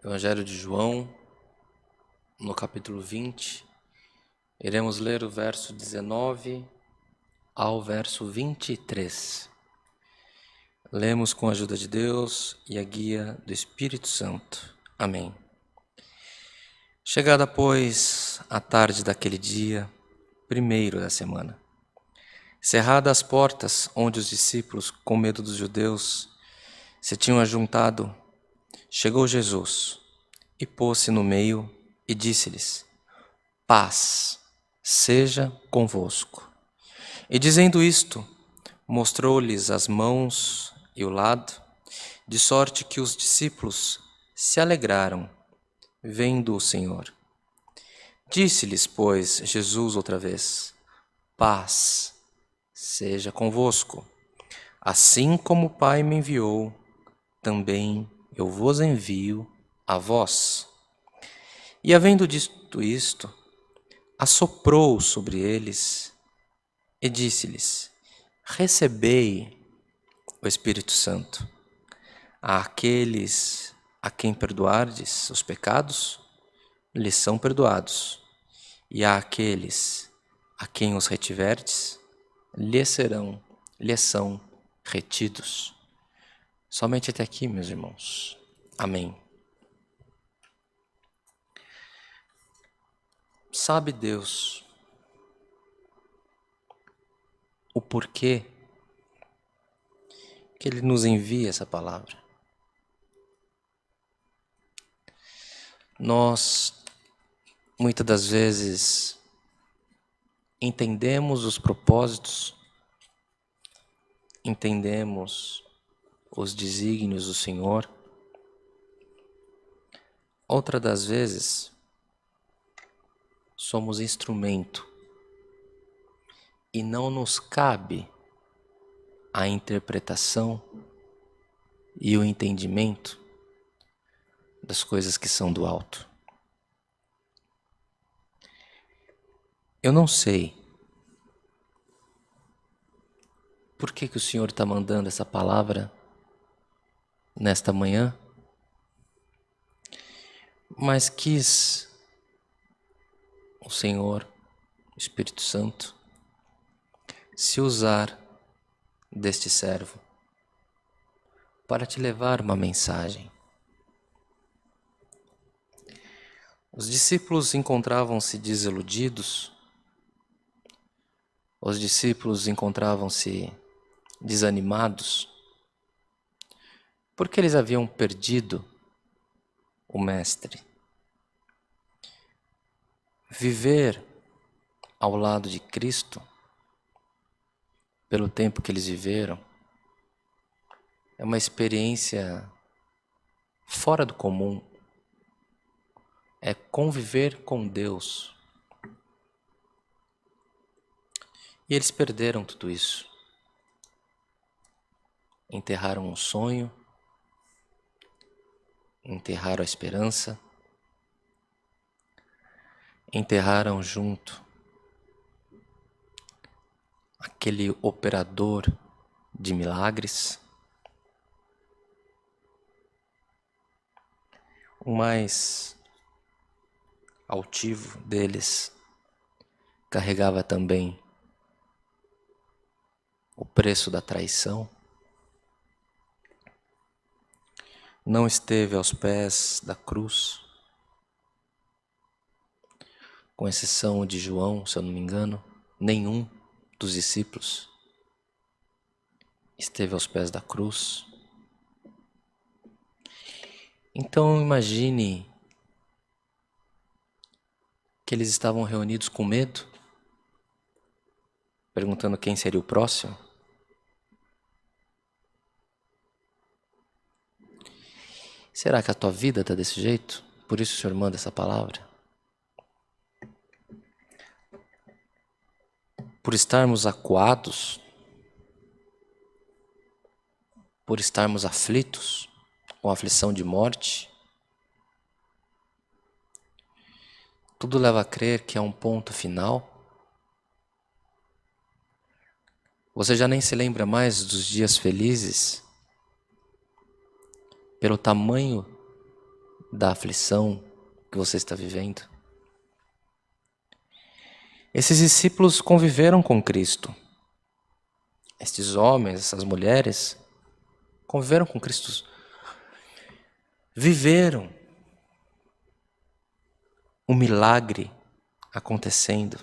Evangelho de João, no capítulo 20, iremos ler o verso 19 ao verso 23. Lemos com a ajuda de Deus e a guia do Espírito Santo. Amém. Chegada, pois, a tarde daquele dia, primeiro da semana, cerradas as portas onde os discípulos, com medo dos judeus, se tinham ajuntado, chegou Jesus e pôs-se no meio e disse-lhes: Paz seja convosco. E dizendo isto, mostrou-lhes as mãos e o lado, de sorte que os discípulos se alegraram, vendo o Senhor. Disse-lhes, pois, Jesus outra vez: Paz seja convosco. Assim como o Pai me enviou, também eu vos envio a vós. E havendo dito isto, assoprou sobre eles e disse-lhes: Recebei o Espírito Santo. Àqueles a quem perdoardes os pecados, lhes são perdoados, e àqueles a quem os retiverdes, lhes são retidos. Somente até aqui, meus irmãos. Amém. Sabe Deus o porquê que Ele nos envia essa palavra? Nós, muitas das vezes, entendemos os propósitos, entendemos os desígnios do Senhor. Outra das vezes, somos instrumento e não nos cabe a interpretação e o entendimento das coisas que são do alto. Eu não sei por que o Senhor está mandando essa palavra nesta manhã, mas quis o Senhor, o Espírito Santo, se usar deste servo para te levar uma mensagem. Os discípulos encontravam-se desiludidos, os discípulos encontravam-se desanimados, porque eles haviam perdido o Mestre. Viver ao lado de Cristo, pelo tempo que eles viveram, é uma experiência fora do comum. É conviver com Deus. E eles perderam tudo isso. Enterraram o sonho, enterraram a esperança, enterraram junto aquele operador de milagres. O mais altivo deles carregava também o preço da traição. Não esteve aos pés da cruz, com exceção de João, se eu não me engano, nenhum dos discípulos esteve aos pés da cruz. Então imagine que eles estavam reunidos com medo, perguntando quem seria o próximo. Será que a tua vida está desse jeito? Por isso o Senhor manda essa palavra? Por estarmos acuados, por estarmos aflitos, com aflição de morte, tudo leva a crer que é um ponto final. Você já nem se lembra mais dos dias felizes, pelo tamanho da aflição que você está vivendo. Esses discípulos conviveram com Cristo. Estes homens, essas mulheres, conviveram com Cristo. Viveram o milagre acontecendo.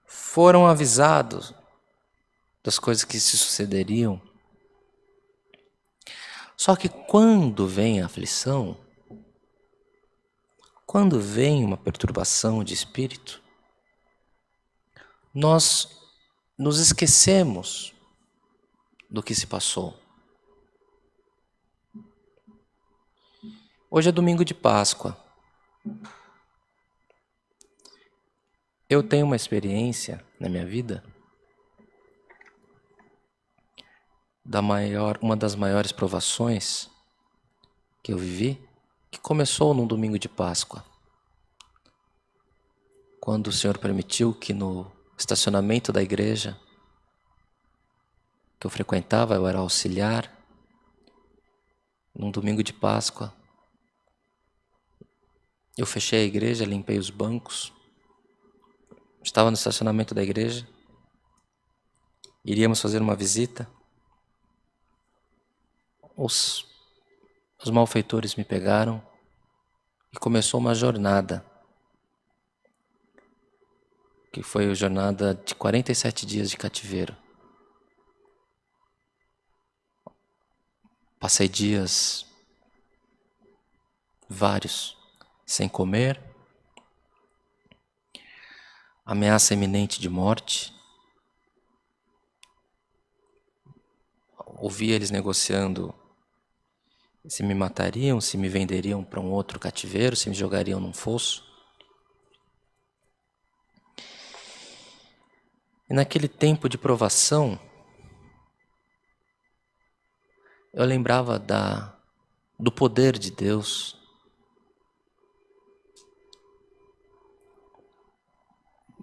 Foram avisados das coisas que se sucederiam. Só que quando vem a aflição, quando vem uma perturbação de espírito, nós nos esquecemos do que se passou. Hoje é domingo de Páscoa. Eu tenho uma experiência na minha vida uma das maiores provações que eu vivi, que começou num domingo de Páscoa, quando o Senhor permitiu que no estacionamento da igreja que eu frequentava, eu era auxiliar, num domingo de Páscoa, eu fechei a igreja, limpei os bancos, estava no estacionamento da igreja, iríamos fazer uma visita. Os malfeitores me pegaram e começou uma jornada, que foi a jornada de 47 dias de cativeiro. Passei dias vários sem comer, ameaça iminente de morte. Ouvi eles negociando se me matariam, se me venderiam para um outro cativeiro, se me jogariam num fosso. E naquele tempo de provação, eu lembrava do poder de Deus.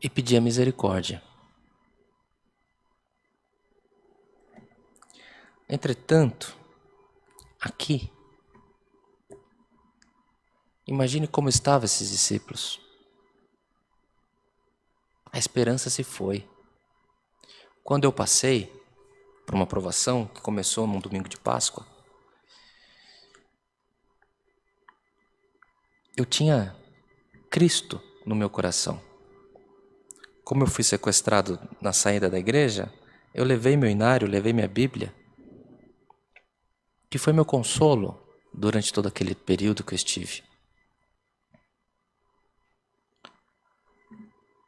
E pedia misericórdia. Entretanto, aqui, imagine como estavam esses discípulos. A esperança se foi. Quando eu passei por uma provação que começou num domingo de Páscoa, eu tinha Cristo no meu coração. Como eu fui sequestrado na saída da igreja, eu levei meu inário, levei minha Bíblia, que foi meu consolo durante todo aquele período que eu estive.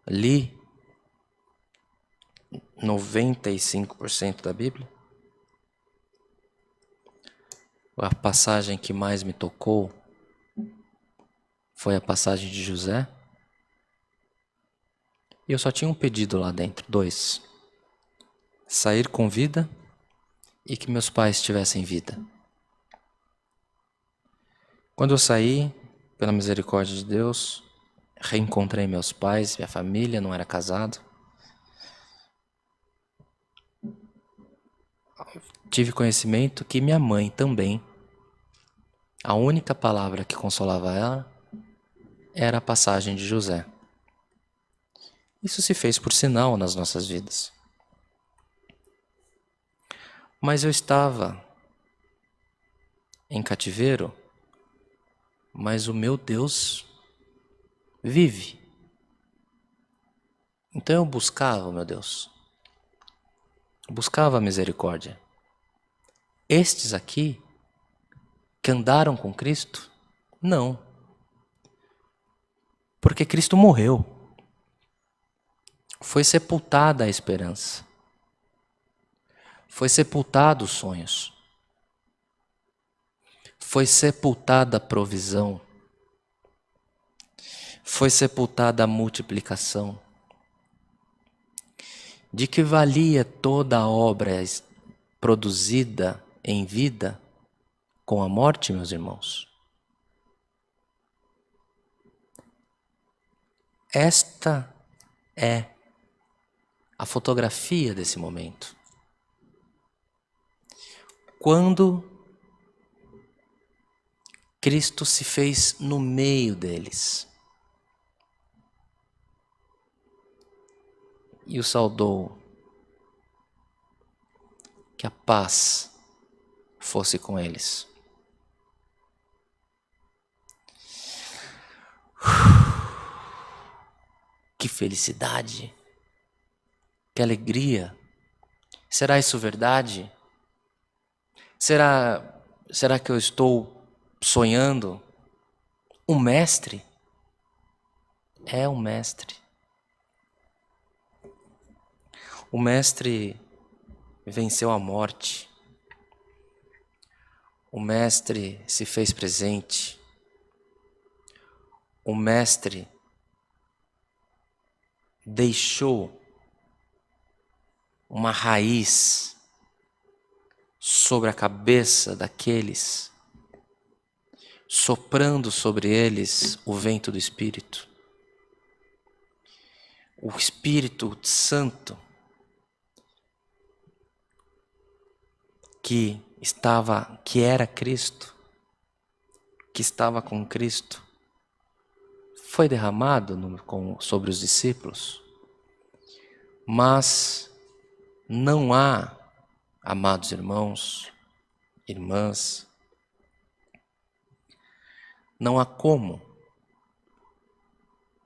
Li 95% da Bíblia. A passagem que mais me tocou foi a passagem de José. E eu só tinha um pedido lá dentro, 2. Sair com vida e que meus pais tivessem vida. Quando eu saí, pela misericórdia de Deus, reencontrei meus pais, minha família, não era casado. Tive conhecimento que minha mãe também, a única palavra que consolava ela era a passagem de José. Isso se fez por sinal nas nossas vidas. Mas eu estava em cativeiro, mas o meu Deus vive. Então eu buscava o meu Deus. Buscava a misericórdia. Estes aqui, que andaram com Cristo, não. Porque Cristo morreu. Foi sepultada a esperança. Foi sepultado os sonhos. Foi sepultada a provisão. Foi sepultada a multiplicação. De que valia toda a obra produzida em vida com a morte, meus irmãos? Esta é a fotografia desse momento. Quando Cristo se fez no meio deles e os saudou. Que a paz fosse com eles. Que felicidade, que alegria. Será isso verdade? Será que eu estou sonhando? O mestre é o mestre. O mestre venceu a morte. O mestre se fez presente. O mestre deixou uma raiz sobre a cabeça daqueles, soprando sobre eles o vento do Espírito. O Espírito Santo que era Cristo, que estava com Cristo, foi derramado sobre os discípulos. Mas não há, amados irmãos, irmãs, não há como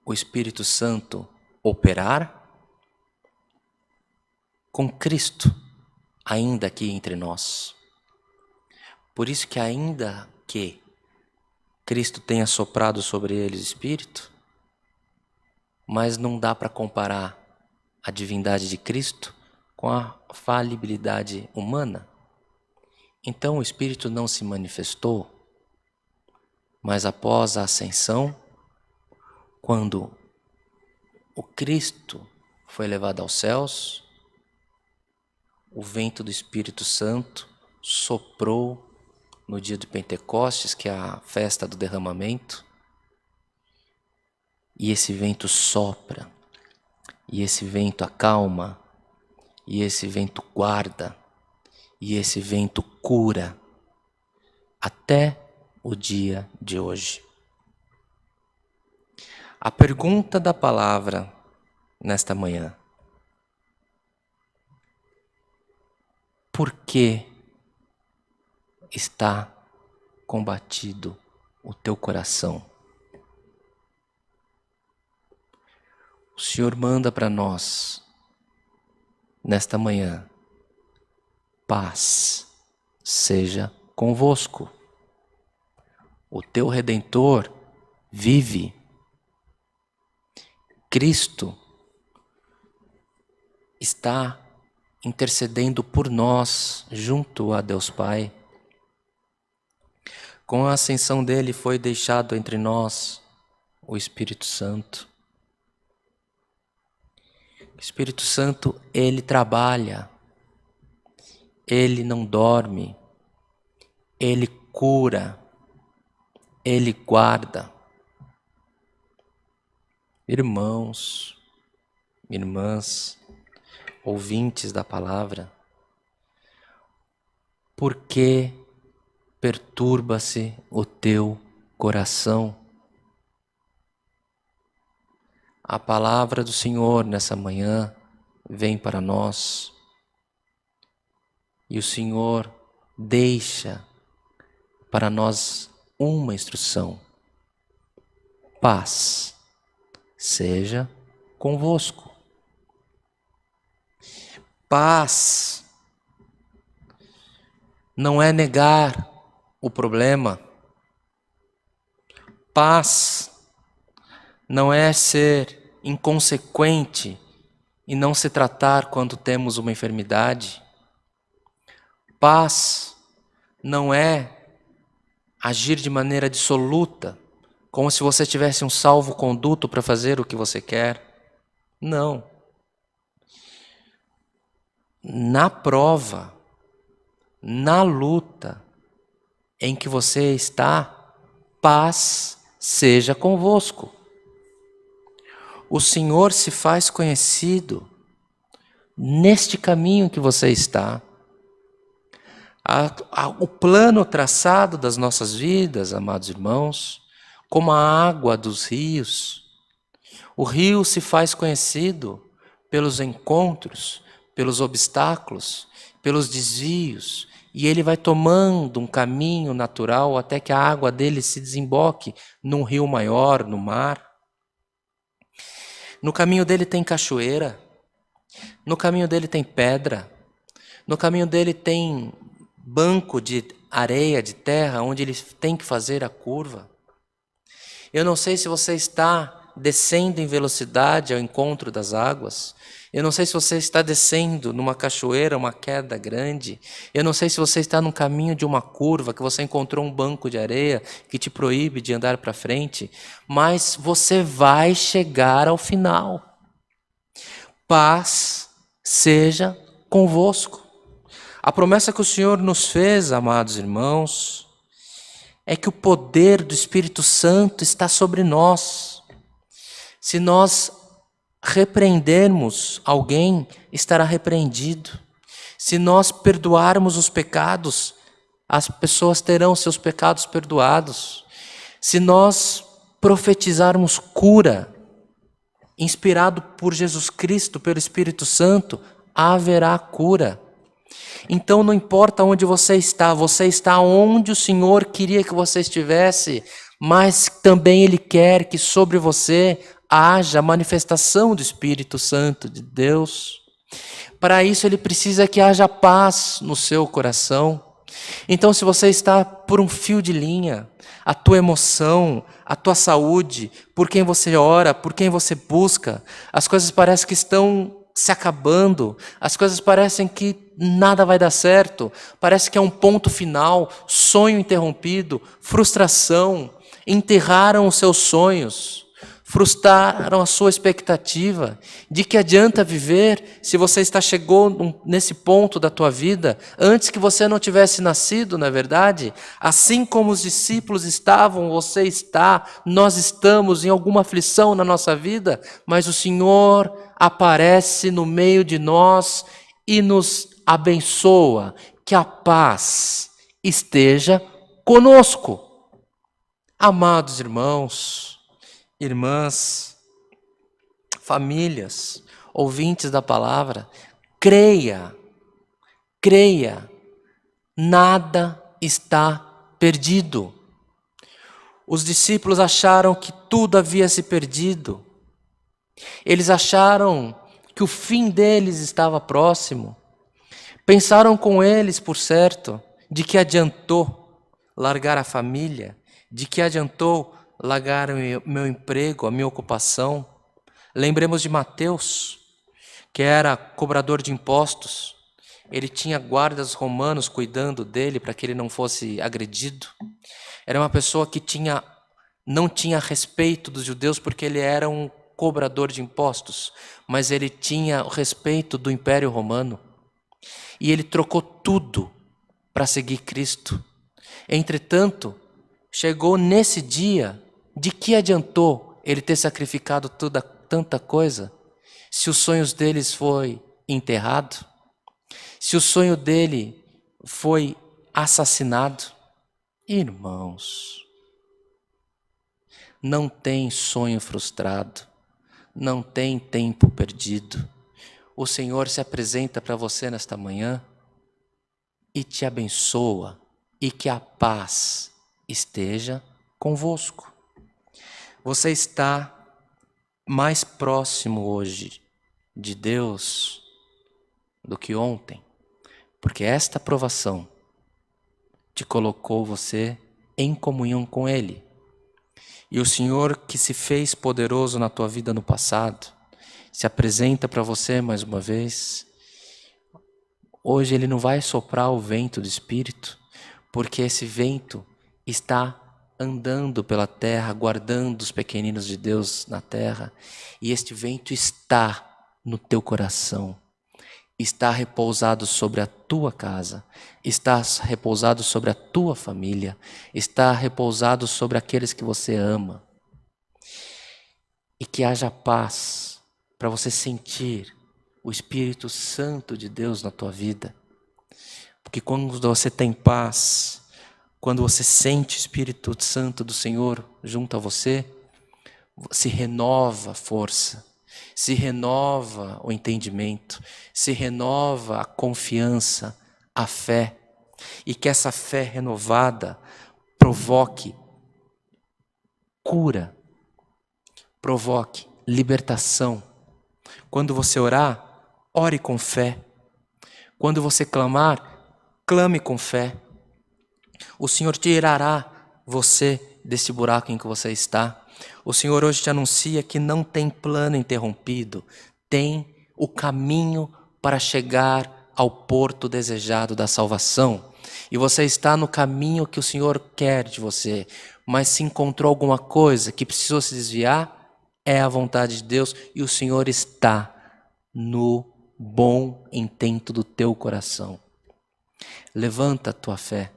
o Espírito Santo operar com Cristo ainda aqui entre nós. Por isso que ainda que Cristo tenha soprado sobre eles Espírito, mas não dá para comparar a divindade de Cristo com a falibilidade humana. Então o Espírito não se manifestou, mas após a ascensão, quando o Cristo foi levado aos céus, o vento do Espírito Santo soprou no dia de Pentecostes, que é a festa do derramamento, e esse vento sopra, e esse vento acalma, e esse vento guarda, e esse vento cura, até o dia de hoje. A pergunta da palavra nesta manhã: por que está combatido o teu coração? O Senhor manda para nós, nesta manhã: paz seja convosco. O teu Redentor vive. Cristo está intercedendo por nós junto a Deus Pai. Com a ascensão dele foi deixado entre nós o Espírito Santo. O Espírito Santo, ele trabalha, ele não dorme, ele cura, ele guarda. Irmãos, irmãs, ouvintes da palavra, por que perturba-se o teu coração? A palavra do Senhor nessa manhã vem para nós e o Senhor deixa para nós uma instrução: paz seja convosco. Paz não é negar o problema. Paz não é ser inconsequente e não se tratar quando temos uma enfermidade. Paz não é agir de maneira dissoluta, como se você tivesse um salvo-conduto para fazer o que você quer. Não. Na prova, na luta em que você está, paz seja convosco. O Senhor se faz conhecido neste caminho que você está. O plano traçado das nossas vidas, amados irmãos, como a água dos rios. O rio se faz conhecido pelos encontros, pelos obstáculos, pelos desvios, e ele vai tomando um caminho natural até que a água dele se desemboque num rio maior, no mar. No caminho dele tem cachoeira, no caminho dele tem pedra, no caminho dele tem banco de areia, de terra, onde ele tem que fazer a curva. Eu não sei se você está descendo em velocidade ao encontro das águas. Eu não sei se você está descendo numa cachoeira, uma queda grande. Eu não sei se você está no caminho de uma curva, que você encontrou um banco de areia que te proíbe de andar para frente. Mas você vai chegar ao final. Paz seja convosco. A promessa que o Senhor nos fez, amados irmãos, é que o poder do Espírito Santo está sobre nós. Se nós repreendermos alguém, estará repreendido. Se nós perdoarmos os pecados, as pessoas terão seus pecados perdoados. Se nós profetizarmos cura, inspirado por Jesus Cristo, pelo Espírito Santo, haverá cura. Então não importa onde você está onde o Senhor queria que você estivesse, mas também Ele quer que sobre você haja manifestação do Espírito Santo de Deus. Para isso Ele precisa que haja paz no seu coração. Então se você está por um fio de linha, a tua emoção, a tua saúde, por quem você ora, por quem você busca, as coisas parecem que estão se acabando, as coisas parecem que nada vai dar certo, parece que é um ponto final, sonho interrompido, frustração, enterraram os seus sonhos, frustraram a sua expectativa. De que adianta viver se você chegou nesse ponto da tua vida antes que você não tivesse nascido, não é verdade? Assim como os discípulos estavam, você está, nós estamos em alguma aflição na nossa vida, mas o Senhor aparece no meio de nós e nos abençoa. Que a paz esteja conosco. Amados irmãos, irmãs, famílias, ouvintes da palavra, creia, nada está perdido. Os discípulos acharam que tudo havia se perdido. Eles acharam que o fim deles estava próximo. Pensaram com eles, por certo, de que adiantou largar a família, de que adiantou largar o meu emprego, a minha ocupação. Lembremos de Mateus, que era cobrador de impostos. Ele tinha guardas romanos cuidando dele para que ele não fosse agredido. Era uma pessoa que não tinha respeito dos judeus porque ele era um cobrador de impostos, mas ele tinha o respeito do Império Romano. E ele trocou tudo para seguir Cristo. Entretanto, chegou nesse dia, de que adiantou ele ter sacrificado tanta coisa, se os sonhos deles foi enterrado, se o sonho dele foi assassinado? Irmãos, não tem sonho frustrado, não tem tempo perdido. O Senhor se apresenta para você nesta manhã e te abençoa, e que a paz esteja convosco. Você está mais próximo hoje de Deus do que ontem, porque esta provação te colocou você em comunhão com Ele. E o Senhor que se fez poderoso na tua vida no passado, se apresenta para você mais uma vez. Hoje Ele não vai soprar o vento do Espírito, porque esse vento está andando pela terra, guardando os pequeninos de Deus na terra, e este vento está no teu coração, está repousado sobre a tua casa, está repousado sobre a tua família, está repousado sobre aqueles que você ama. E que haja paz para você sentir o Espírito Santo de Deus na tua vida. Porque quando você tem paz, quando você sente o Espírito Santo do Senhor junto a você, se renova a força, se renova o entendimento, se renova a confiança, a fé. E que essa fé renovada provoque cura, provoque libertação. Quando você orar, ore com fé. Quando você clamar, clame com fé. O Senhor tirará você desse buraco em que você está. O Senhor hoje te anuncia que não tem plano interrompido, tem o caminho para chegar ao porto desejado da salvação. E você está no caminho que o Senhor quer de você, mas se encontrou alguma coisa que precisou se desviar, é a vontade de Deus e o Senhor está no bom intento do teu coração. Levanta a tua fé,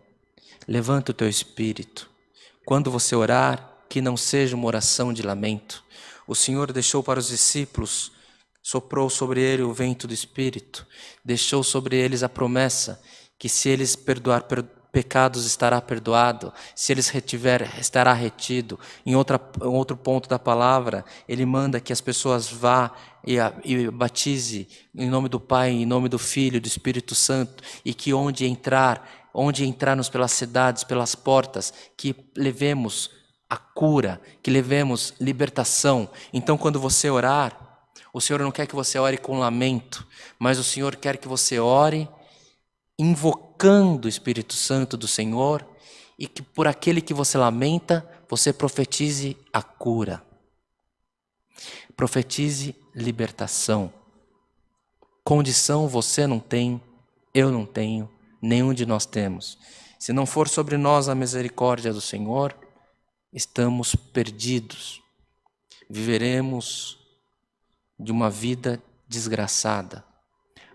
levanta o teu espírito. Quando você orar, que não seja uma oração de lamento. O Senhor deixou para os discípulos, soprou sobre ele o vento do Espírito, deixou sobre eles a promessa que se eles perdoar pecados estará perdoado, se eles retiver estará retido. Em outro ponto da palavra, ele manda que as pessoas vá e batize em nome do Pai, em nome do Filho, do Espírito Santo, e que onde entrarmos pelas cidades, pelas portas, que levemos a cura, que levemos libertação. Então, quando você orar, o Senhor não quer que você ore com lamento, mas o Senhor quer que você ore invocando o Espírito Santo do Senhor e que por aquele que você lamenta, você profetize a cura. Profetize libertação. Condição você não tem, eu não tenho, nenhum de nós temos. Se não for sobre nós a misericórdia do Senhor, estamos perdidos. Viveremos de uma vida desgraçada.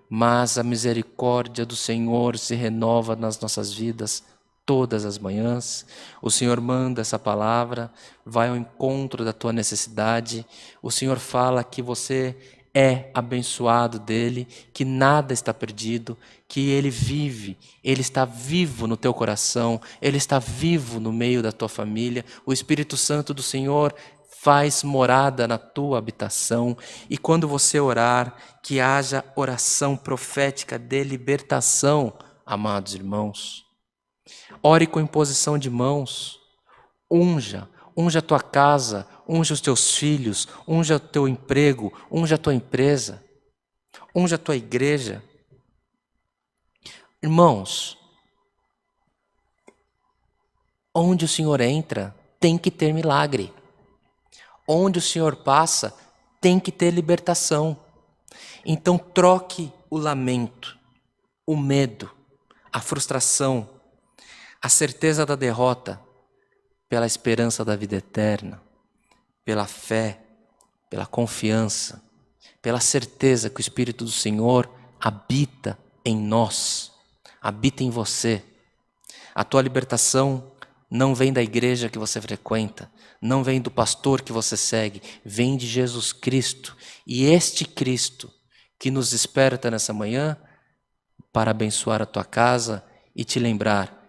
Mas a misericórdia do Senhor se renova nas nossas vidas todas as manhãs. O Senhor manda essa palavra, vai ao encontro da tua necessidade. O Senhor fala que você é abençoado dele, que nada está perdido, que ele vive, ele está vivo no teu coração, ele está vivo no meio da tua família. O Espírito Santo do Senhor faz morada na tua habitação. E quando você orar, que haja oração profética de libertação, amados irmãos. Ore com imposição de mãos. Unja a tua casa, unja os teus filhos, unja o teu emprego, unja a tua empresa, unja a tua igreja. Irmãos, onde o Senhor entra, tem que ter milagre. Onde o Senhor passa, tem que ter libertação. Então troque o lamento, o medo, a frustração, a certeza da derrota pela esperança da vida eterna, pela fé, pela confiança, pela certeza que o Espírito do Senhor habita em nós, habita em você. A tua libertação não vem da igreja que você frequenta, não vem do pastor que você segue, vem de Jesus Cristo. E este Cristo que nos desperta nessa manhã para abençoar a tua casa e te lembrar,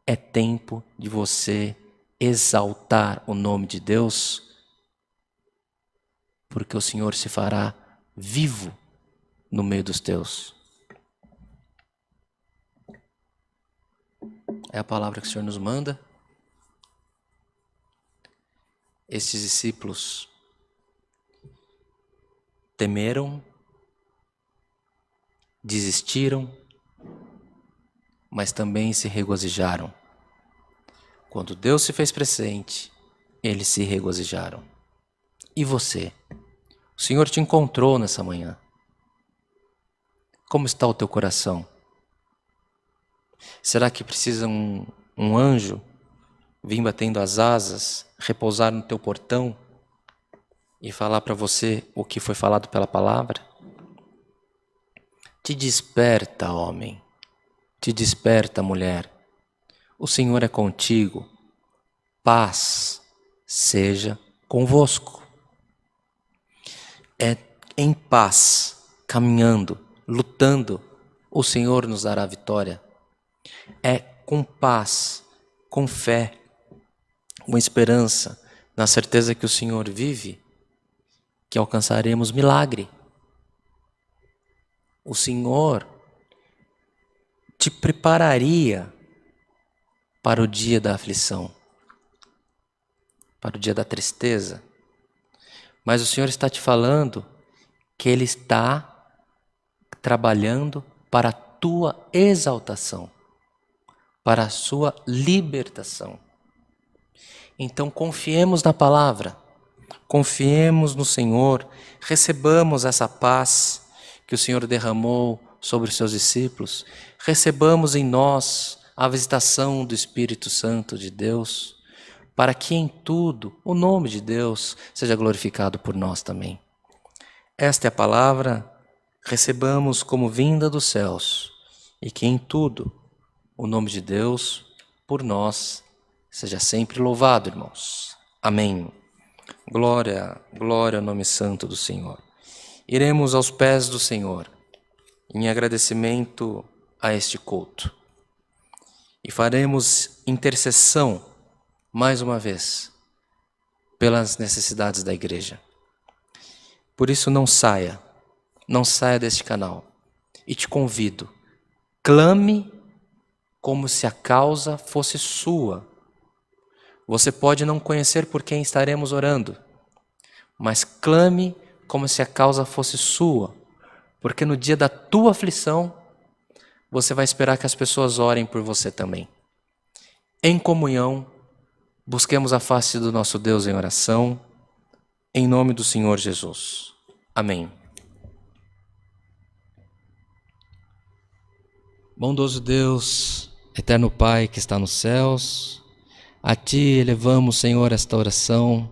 é tempo de você exaltar o nome de Deus, porque o Senhor se fará vivo no meio dos teus. É a palavra que o Senhor nos manda. Estes discípulos temeram, desistiram, mas também se regozijaram. Quando Deus se fez presente, eles se regozijaram. E você? O Senhor te encontrou nessa manhã. Como está o teu coração? Será que precisa um anjo vir batendo as asas, repousar no teu portão e falar para você o que foi falado pela palavra? Te desperta, homem. Te desperta, mulher. O Senhor é contigo. Paz seja convosco. É em paz, caminhando, lutando, o Senhor nos dará vitória. É com paz, com fé, com esperança, na certeza que o Senhor vive, que alcançaremos milagre. O Senhor te prepararia para o dia da aflição, para o dia da tristeza. Mas o Senhor está te falando que Ele está trabalhando para a tua exaltação, para a sua libertação. Então confiemos na palavra, confiemos no Senhor, recebamos essa paz que o Senhor derramou sobre os seus discípulos, recebamos em nós a visitação do Espírito Santo de Deus, para que em tudo o nome de Deus seja glorificado por nós também. Esta é a palavra, recebamos como vinda dos céus, e que em tudo o nome de Deus, por nós, seja sempre louvado, irmãos. Amém. Glória, glória ao nome santo do Senhor. Iremos aos pés do Senhor, em agradecimento a este culto. E faremos intercessão, mais uma vez, pelas necessidades da igreja. Por isso não saia deste canal. E te convido, clame como se a causa fosse sua. Você pode não conhecer por quem estaremos orando, mas clame como se a causa fosse sua, porque no dia da tua aflição, você vai esperar que as pessoas orem por você também. Em comunhão, busquemos a face do nosso Deus em oração, em nome do Senhor Jesus. Amém. Bondoso Deus, eterno Pai que está nos céus, a Ti elevamos, Senhor, esta oração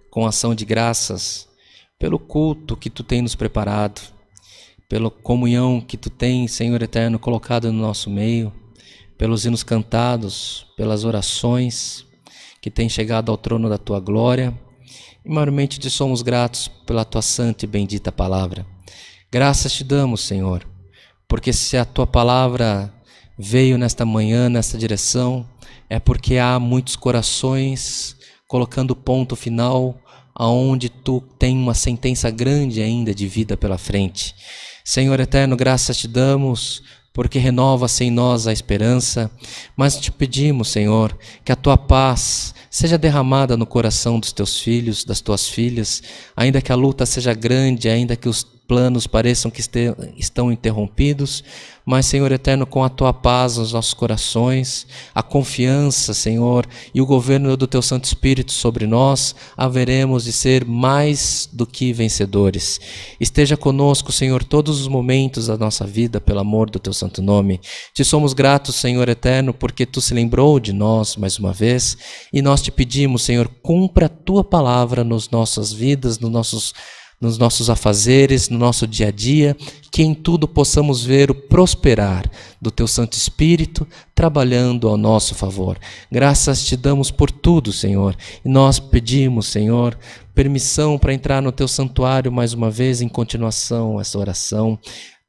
com ação de graças pelo culto que Tu tens nos preparado, pela comunhão que Tu tens, Senhor eterno, colocado no nosso meio, pelos hinos cantados, pelas orações que têm chegado ao trono da Tua glória. E maiormente Te somos gratos pela Tua santa e bendita palavra. Graças Te damos, Senhor, porque se a Tua palavra veio nesta manhã, nesta direção, é porque há muitos corações colocando ponto final aonde Tu tem uma sentença grande ainda de vida pela frente. Senhor eterno, graças Te damos, porque renova-se em nós a esperança, mas Te pedimos, Senhor, que a Tua paz seja derramada no coração dos Teus filhos, das Tuas filhas, ainda que a luta seja grande, ainda que os planos pareçam que estão interrompidos, mas, Senhor eterno, com a Tua paz nos nossos corações, a confiança, Senhor, e o governo do Teu Santo Espírito sobre nós, haveremos de ser mais do que vencedores. Esteja conosco, Senhor, todos os momentos da nossa vida, pelo amor do Teu Santo Nome. Te somos gratos, Senhor eterno, porque Tu se lembrou de nós mais uma vez, e nós Te pedimos, Senhor, cumpra a Tua palavra nas nossas vidas, nos nossos afazeres, no nosso dia a dia, que em tudo possamos ver o prosperar do Teu Santo Espírito trabalhando ao nosso favor. Graças Te damos por tudo, Senhor, e nós pedimos, Senhor, permissão para entrar no Teu santuário mais uma vez em continuação a essa oração,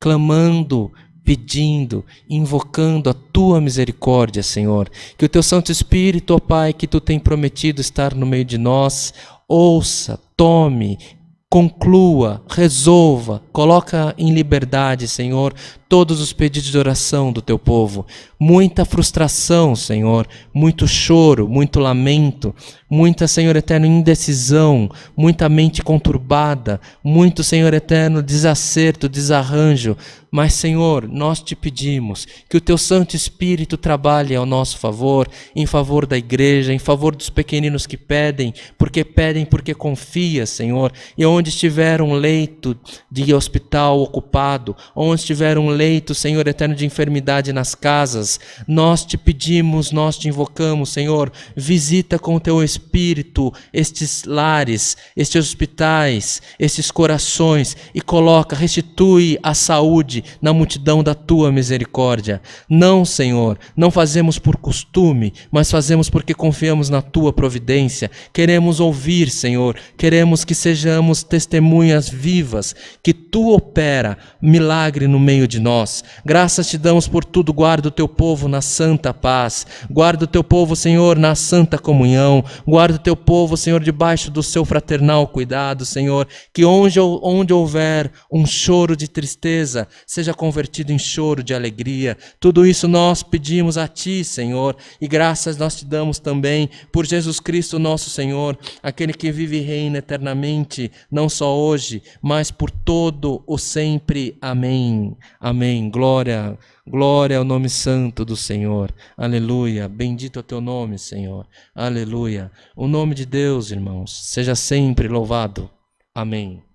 clamando, pedindo, invocando a Tua misericórdia, Senhor, que o Teu Santo Espírito, ó Pai, que Tu tem prometido estar no meio de nós, ouça, tome, conclua, resolva, coloca em liberdade, Senhor, todos os pedidos de oração do Teu povo. Muita frustração, Senhor, muito choro, muito lamento, muita, Senhor eterno, indecisão, muita mente conturbada, muito, Senhor eterno, desacerto, desarranjo. Mas, Senhor, nós Te pedimos que o Teu Santo Espírito trabalhe ao nosso favor, em favor da igreja, em favor dos pequeninos que pedem porque confia, Senhor. E onde estiver um leito de hospital ocupado, onde estiver um leito, Senhor eterno, de enfermidade nas casas, nós Te pedimos, nós Te invocamos, Senhor, visita com o Teu Espírito estes lares, estes hospitais, estes corações e restitui a saúde na multidão da Tua misericórdia. Não, Senhor, não fazemos por costume, mas fazemos porque confiamos na Tua providência. Queremos ouvir, Senhor, queremos que sejamos testemunhas vivas, que Tu opera milagre no meio de nós. Graças te damos por tudo. Guarda o teu povo na santa paz. Guarda o teu povo, Senhor, na santa comunhão. Guarda o teu povo, Senhor, debaixo do seu fraternal cuidado, Senhor. Que onde houver um choro de tristeza, seja convertido em choro de alegria. Tudo isso nós pedimos a ti, Senhor. E graças nós te damos também por Jesus Cristo, nosso Senhor, aquele que vive e reina eternamente, não só hoje, mas por todo o sempre. Amém. Amém. Glória, glória ao nome santo do Senhor. Aleluia. Bendito é o teu nome, Senhor. Aleluia. O nome de Deus, irmãos, seja sempre louvado. Amém.